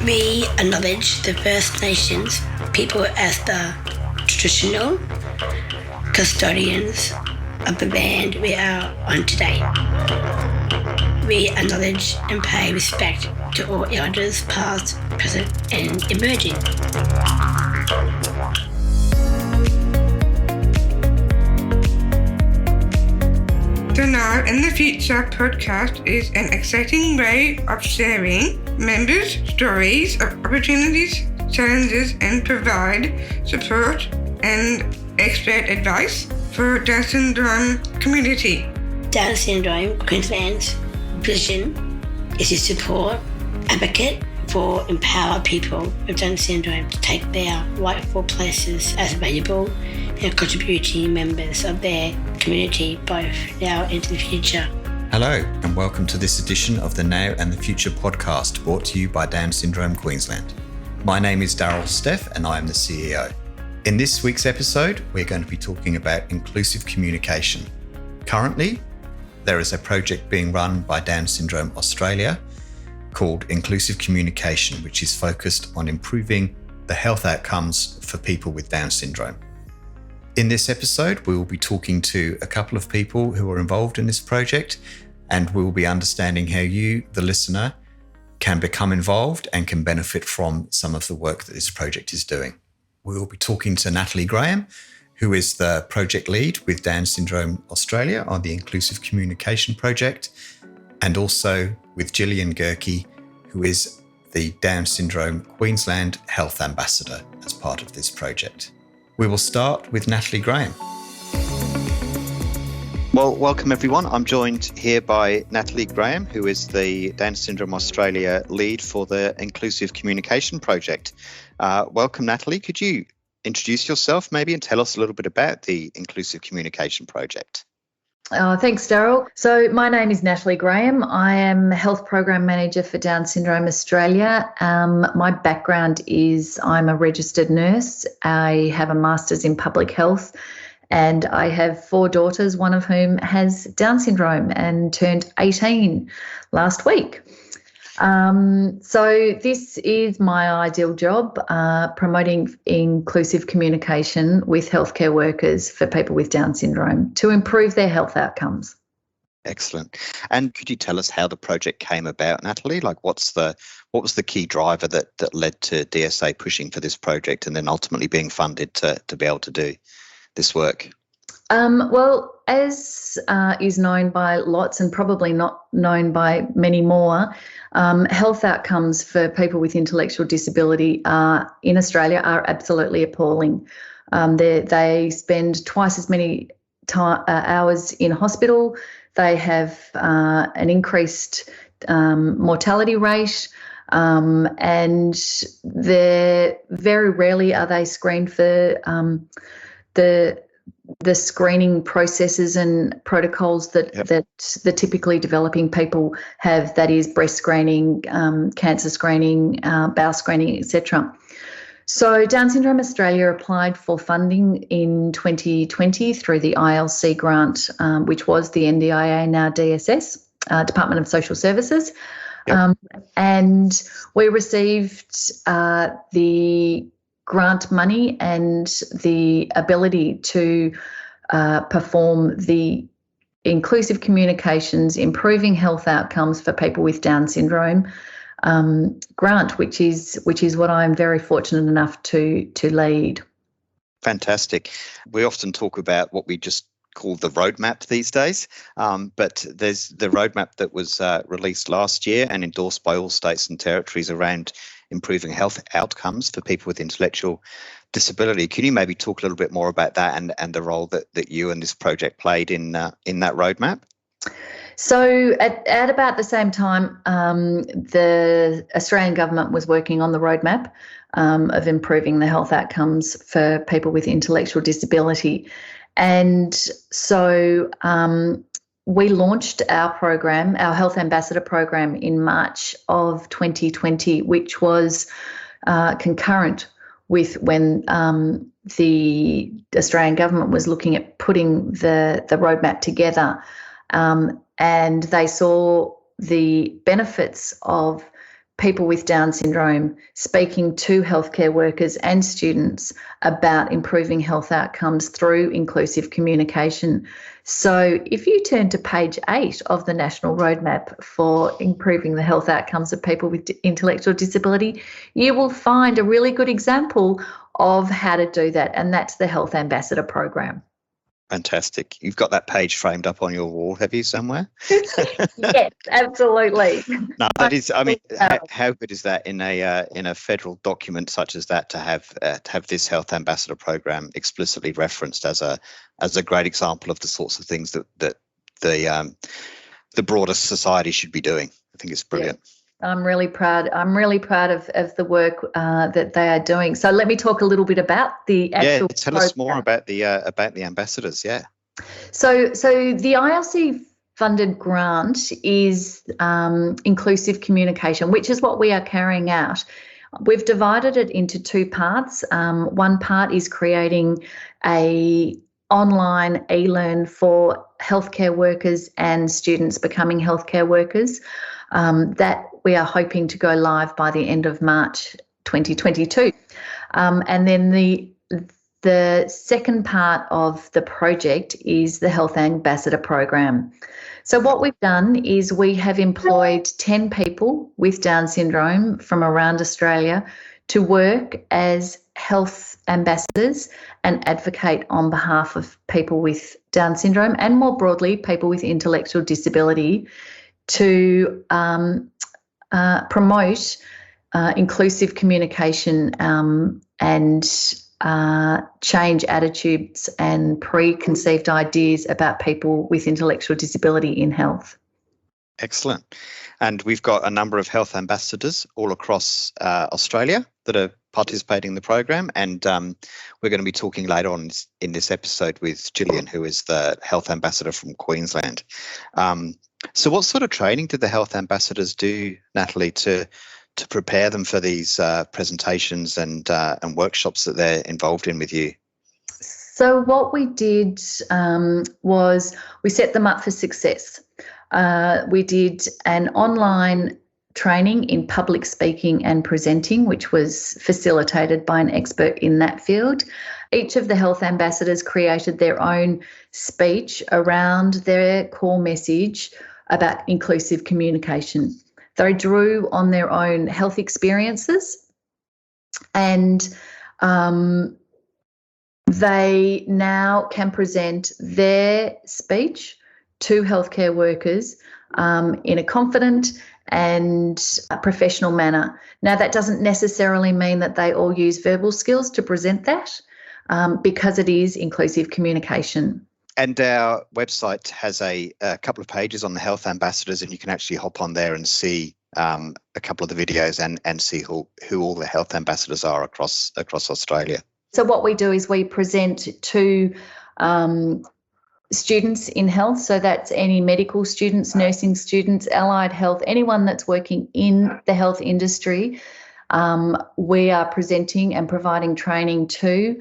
We acknowledge the First Nations people as the traditional custodians of the land we are on today. We acknowledge and pay respect to all elders past, present and emerging. The Now and the Future podcast is an exciting way of sharing members' stories of opportunities, challenges, and provide support and expert advice for Down syndrome community. Down syndrome Queensland's vision is to support, advocate for, empower people with Down syndrome to take their rightful places as valuable and contributing members of their community both now and into the future. Hello and welcome to this edition of the Now and the Future podcast brought to you by Down Syndrome Queensland. My name is Daryl Steff and I am the CEO. In this week's episode, we're going to be talking about inclusive communication. Currently, there is a project being run by Down Syndrome Australia called Inclusive Communication, which is focused on improving the health outcomes for people with Down syndrome. In this episode, we will be talking to a couple of people who are involved in this project, and we will be understanding how you, the listener, can become involved and can benefit from some of the work that this project is doing. We will be talking to Natalie Graham, who is the project lead with Down Syndrome Australia on the Inclusive Communication Project, and also with Gillian Gehrke, who is the Down Syndrome Queensland Health Ambassador as part of this project. We will start with Natalie Graham. Well, welcome everyone. I'm joined here by Natalie Graham, who is the Down Syndrome Australia lead for the Inclusive Communication Project. Welcome, Natalie. Could you introduce yourself maybe and tell us a little bit about the Inclusive Communication Project? Thanks, Daryl. So my name is Natalie Graham. I am Health Program Manager for Down Syndrome Australia. My background is I'm a registered nurse. I have a Master's in Public Health and I have 4 daughters, one of whom has Down syndrome and turned 18 last week. So this is my ideal job, promoting inclusive communication with healthcare workers for people with Down syndrome to improve their health outcomes. Excellent. And could you tell us how the project came about, Natalie? Like what was the key driver that led to DSA pushing for this project and then ultimately being funded to be able to do this work? Well, as is known by lots and probably not known by many more, health outcomes for people with intellectual disability in Australia are absolutely appalling. They spend twice as many hours in hospital. They have an increased mortality rate, and very rarely are they screened for the screening processes and protocols that the typically developing people have, that is breast screening, cancer screening, bowel screening, etc. So Down Syndrome Australia applied for funding in 2020 through the ILC grant, which was the NDIA, now DSS, Department of Social Services. Yep. And we received the grant money and the ability to perform the inclusive communications, improving health outcomes for people with Down syndrome grant, which is what I'm very fortunate enough to lead. Fantastic. We often talk about what we just call the roadmap these days, but there's the roadmap that was released last year and endorsed by all states and territories around improving health outcomes for people with intellectual disability. Can you maybe talk a little bit more about that and the role that you and this project played in that roadmap? So at about the same time, the Australian government was working on the roadmap of improving the health outcomes for people with intellectual disability. And so we launched our program, our Health Ambassador program, in March of 2020, which was concurrent with when the Australian government was looking at putting the roadmap together. And they saw the benefits of people with Down syndrome speaking to healthcare workers and students about improving health outcomes through inclusive communication. So if you turn to page 8 of the National Roadmap for improving the health outcomes of people with intellectual disability, you will find a really good example of how to do that, and that's the Health Ambassador Program. Fantastic. You've got that page framed up on your wall, have you, somewhere? Yes, absolutely. No, that is. I mean, how good is that in a federal document such as that to have this Health Ambassador Program explicitly referenced as a great example of the sorts of things that the broader society should be doing. I think it's brilliant. Yeah. I'm really proud. I'm really proud of the work that they are doing. So let me talk a little bit about the actual. Yeah, tell us more about the ambassadors. Yeah. So the ILC funded grant is inclusive communication, which is what we are carrying out. We've divided it into 2 parts. One part is creating a online e-learn for healthcare workers and students becoming healthcare workers. That we are hoping to go live by the end of March 2022. And then the second part of the project is the Health Ambassador Program. So what we've done is we have employed 10 people with Down syndrome from around Australia to work as health ambassadors and advocate on behalf of people with Down syndrome and more broadly people with intellectual disability to promote inclusive communication and change attitudes and preconceived ideas about people with intellectual disability in health. Excellent. And we've got a number of health ambassadors all across Australia that are participating in the program, and we're going to be talking later on in this episode with Gillian, who is the health ambassador from Queensland. So what sort of training did the health ambassadors do, Natalie, to prepare them for these presentations and workshops that they're involved in with you? So what we did was we set them up for success. We did an online training in public speaking and presenting, which was facilitated by an expert in that field. Each of the health ambassadors created their own speech around their core message about inclusive communication. They drew on their own health experiences and they now can present their speech to healthcare workers in a confident and a professional manner. Now, that doesn't necessarily mean that they all use verbal skills to present that because it is inclusive communication. And our website has a couple of pages on the health ambassadors, and you can actually hop on there and see a couple of the videos and see who all the health ambassadors are across Australia. So what we do is we present to students in health, so that's any medical students, nursing students, allied health, anyone that's working in the health industry, we are presenting and providing training to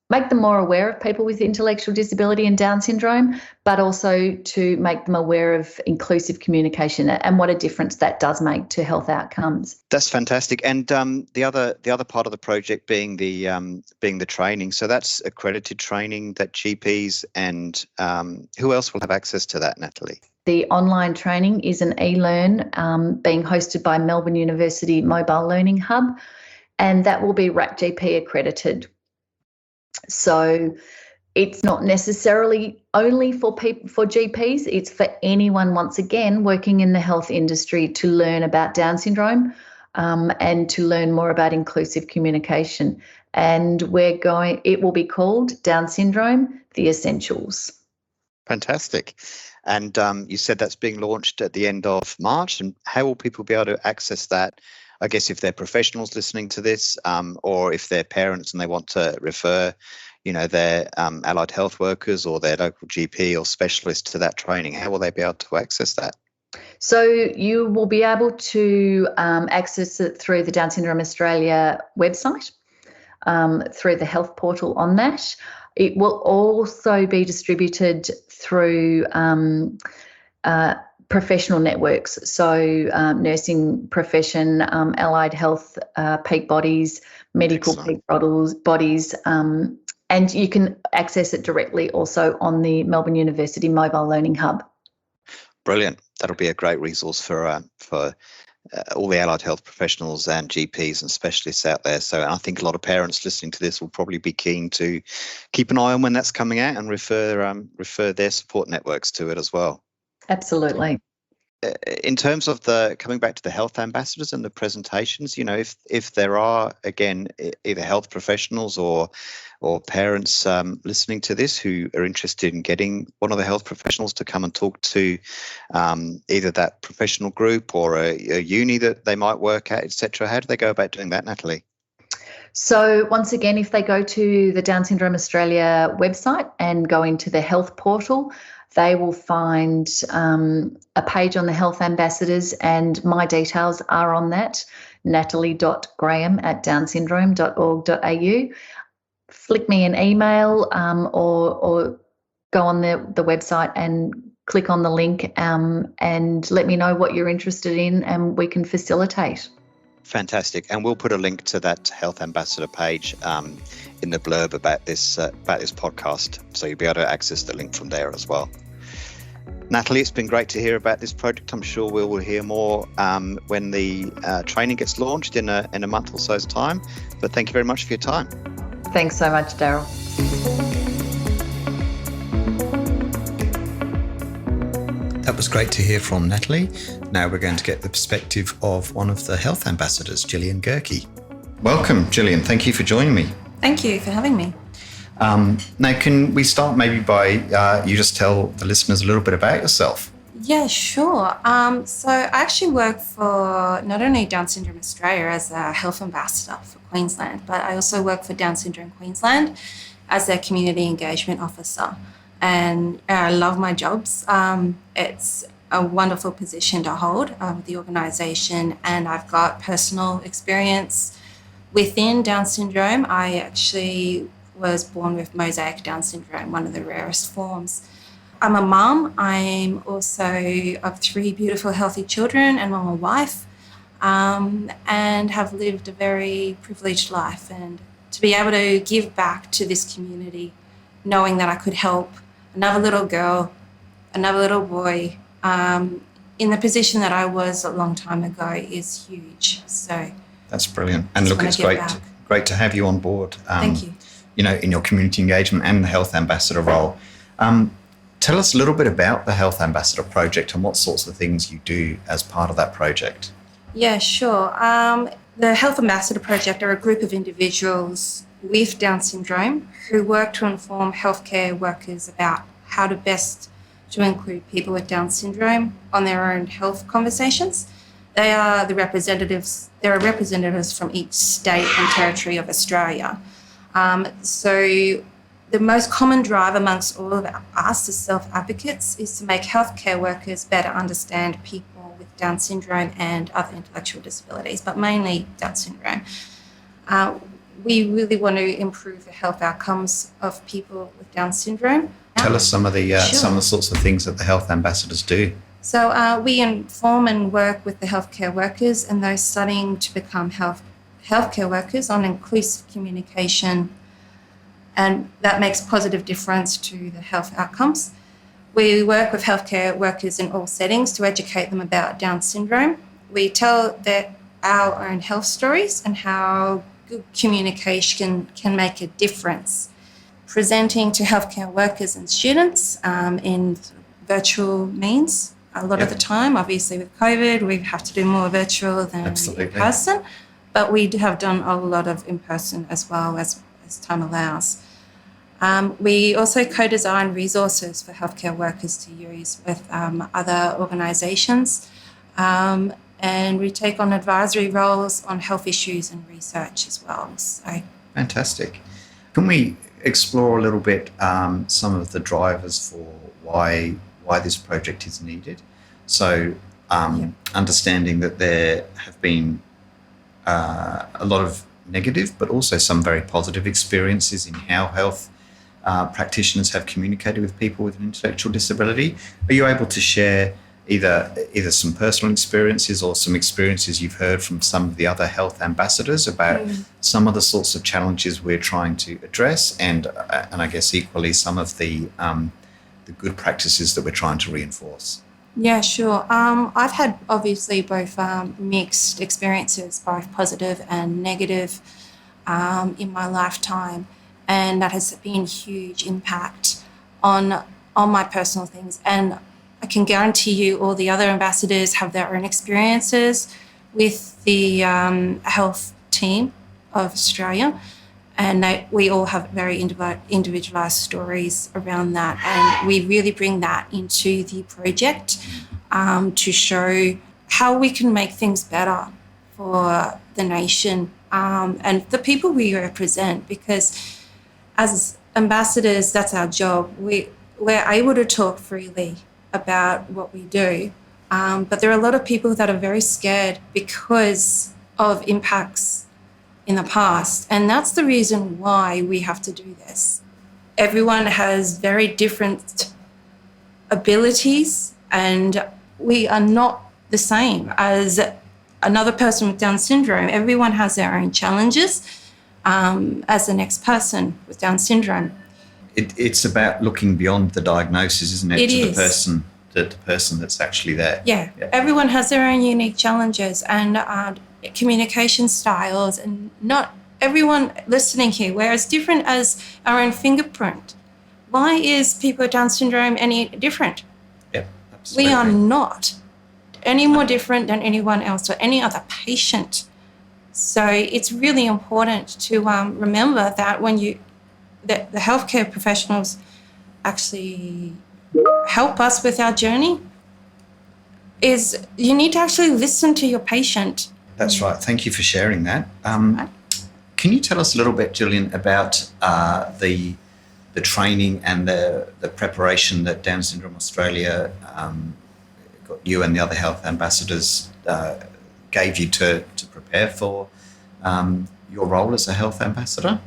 make them more aware of people with intellectual disability and Down syndrome, but also to make them aware of inclusive communication and what a difference that does make to health outcomes. That's fantastic. And the other part of the project being the training. So that's accredited training that GPs and who else will have access to that, Natalie? The online training is an e-learn being hosted by Melbourne University Mobile Learning Hub, and that will be RAP GP accredited. So it's not necessarily only for GPs, it's for anyone, once again, working in the health industry to learn about Down syndrome and to learn more about inclusive communication. And it will be called Down Syndrome, The Essentials. Fantastic. And you said that's being launched at the end of March. And how will people be able to access that? I guess if they're professionals listening to this, or if they're parents and they want to refer, their allied health workers or their local GP or specialist to that training, how will they be able to access that? So you will be able to access it through the Down Syndrome Australia website, through the health portal on that. It will also be distributed through professional networks, so nursing profession, allied health peak bodies, medical Excellent. peak bodies, and you can access it directly also on the Melbourne University Mobile Learning Hub. Brilliant. That'll be a great resource for all the allied health professionals and GPs and specialists out there. So I think a lot of parents listening to this will probably be keen to keep an eye on when that's coming out and refer their support networks to it as well. Absolutely. In terms of coming back to the health ambassadors and the presentations, if there are, again, either health professionals or parents listening to this who are interested in getting one of the health professionals to come and talk to either that professional group or a uni that they might work at, etc., how do they go about doing that, Natalie? So once again, if they go to the Down Syndrome Australia website and go into the health portal, they will find a page on the health ambassadors, and my details are on that, natalie.graham@downsyndrome.org.au. Flick me an email or go on the website and click on the link and let me know what you're interested in, and we can facilitate. Fantastic. And we'll put a link to that health ambassador page in the blurb about this podcast, so you'll be able to access the link from there as well. Natalie, it's been great to hear about this project. I'm sure we will hear more when the training gets launched in a month or so's time. But thank you very much for your time. Thanks so much, Daryl. That was great to hear from Natalie. Now we're going to get the perspective of one of the health ambassadors, Gillian Gehrke. Welcome, Gillian. Thank you for joining me. Thank you for having me. Now, can we start maybe by you just tell the listeners a little bit about yourself? Yeah, sure. So I actually work for not only Down Syndrome Australia as a health ambassador for Queensland, but I also work for Down Syndrome Queensland as their community engagement officer. And I love my jobs. It's a wonderful position to hold with the organisation, and I've got personal experience within Down syndrome. I actually was born with mosaic Down syndrome, one of the rarest forms. I'm a mum. I'm also of 3 beautiful, healthy children, and I'm a wife, and have lived a very privileged life. And to be able to give back to this community, knowing that I could help another little girl, another little boy, in the position that I was a long time ago is huge. So that's brilliant. And look, it's great to have you on board. Thank you. In your community engagement and the health ambassador role. Tell us a little bit about the Health Ambassador Project and what sorts of things you do as part of that project. Yeah, sure. The Health Ambassador Project are a group of individuals with Down syndrome who work to inform healthcare workers about how to best to include people with Down syndrome on their own health conversations. They are the representatives. There are representatives from each state and territory of Australia. So the most common drive amongst all of us as self-advocates is to make healthcare workers better understand people with Down syndrome and other intellectual disabilities, but mainly Down syndrome. We really want to improve the health outcomes of people with Down syndrome. Tell us some of the sorts of things that the health ambassadors do. So we inform and work with the healthcare workers and those studying to become healthcare workers on inclusive communication, and that makes positive difference to the health outcomes. We work with healthcare workers in all settings to educate them about Down syndrome. We tell our own health stories and how good communication can make a difference. Presenting to healthcare workers and students in virtual means a lot of the time. Obviously with COVID, we have to do more virtual than in person, but we have done a lot of in person as well as time allows. We also co-design resources for healthcare workers to use with other organisations, and we take on advisory roles on health issues and research as well. So, fantastic. Can we explore a little bit some of the drivers for why this project is needed? So, understanding that there have been a lot of negative, but also some very positive experiences in how health practitioners have communicated with people with an intellectual disability. Are you able to share either some personal experiences or some experiences you've heard from some of the other health ambassadors about some of the sorts of challenges we're trying to address, and I guess equally some of the good practices that we're trying to reinforce. Yeah, sure. I've had obviously both mixed experiences, both positive and negative, in my lifetime, and that has been a huge impact on my personal things. And I can guarantee you all the other ambassadors have their own experiences with the health team of Australia, and we all have very individualised stories around that, and we really bring that into the project to show how we can make things better for the nation and the people we represent, because as ambassadors, that's our job. We're able to talk freely about what we do, but there are a lot of people that are very scared because of impacts in the past, and that's the reason why we have to do this. Everyone has very different abilities, and we are not the same as another person with Down syndrome. Everyone has their own challenges as the next person with Down syndrome. It's about looking beyond the diagnosis, isn't it? It to is. the person that's actually there. Yeah. Everyone has their own unique challenges and communication styles, and not everyone listening here, we're as different as our own fingerprint. Why is people with Down syndrome any different? Yep, absolutely. We are not any more different than anyone else or any other patient. So it's really important to remember that that the healthcare professionals actually help us with our journey, is you need to actually listen to your patient. That's right. Thank you for sharing that. Can you tell us a little bit, Gillian, about the training and the preparation that Down Syndrome Australia got you and the other health ambassadors gave you to prepare for your role as a health ambassador?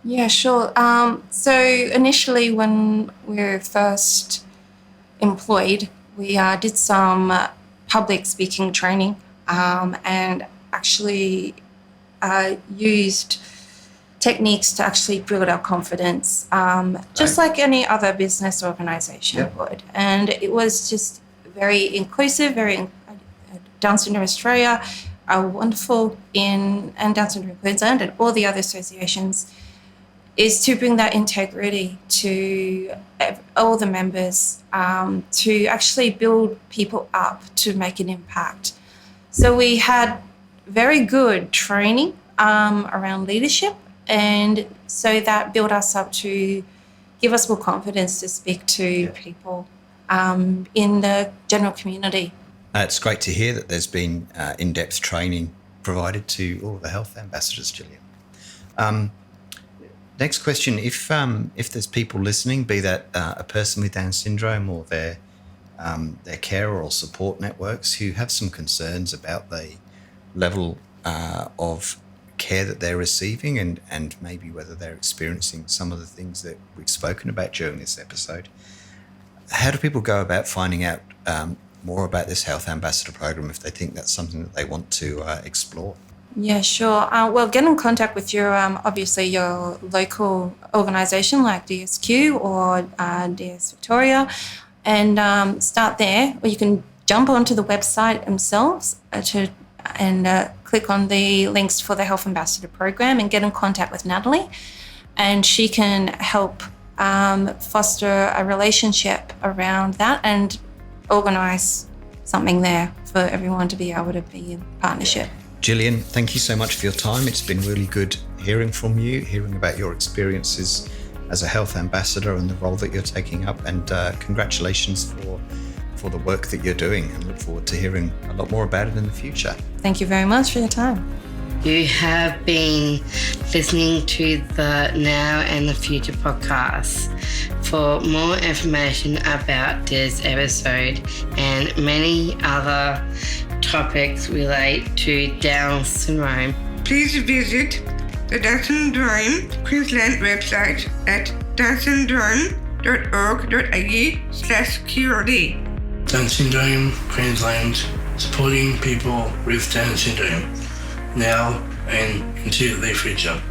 Yeah, sure. So initially when we were first employed, we did some public speaking training and actually used techniques to actually build our confidence, just like any other business organisation would. And it was just very inclusive, Down Syndrome Australia are wonderful and Down Syndrome Queensland and all the other associations, is to bring that integrity to all the members, to actually build people up to make an impact. So we had very good training around leadership, and so that built us up to give us more confidence to speak to people in the general community. It's great to hear that there's been in-depth training provided to all the health ambassadors, Gillian. Next question, if there's people listening, be that a person with Down syndrome or their carer or support networks who have some concerns about the level of care that they're receiving and maybe whether they're experiencing some of the things that we've spoken about during this episode, how do people go about finding out more about this Health Ambassador program if they think that's something that they want to explore? Yeah, sure. Well, get in contact with your, obviously, your local organisation like DSQ or DS Victoria, and start there. Or you can jump onto the website themselves and click on the links for the Health Ambassador program and get in contact with Natalie, and she can help foster a relationship around that and organise something there for everyone to be able to be in partnership. Gillian, thank you so much for your time. It's been really good hearing from you, hearing about your experiences as a health ambassador and the role that you're taking up, and congratulations for the work that you're doing, and look forward to hearing a lot more about it in the future. Thank you very much for your time. You have been listening to the Now and the Future podcast. For more information about this episode and many other topics relate to Down syndrome, please visit the Down Syndrome Queensland website at downsyndrome.org.au/QRD. Down Syndrome Queensland, supporting people with Down syndrome now and into their future.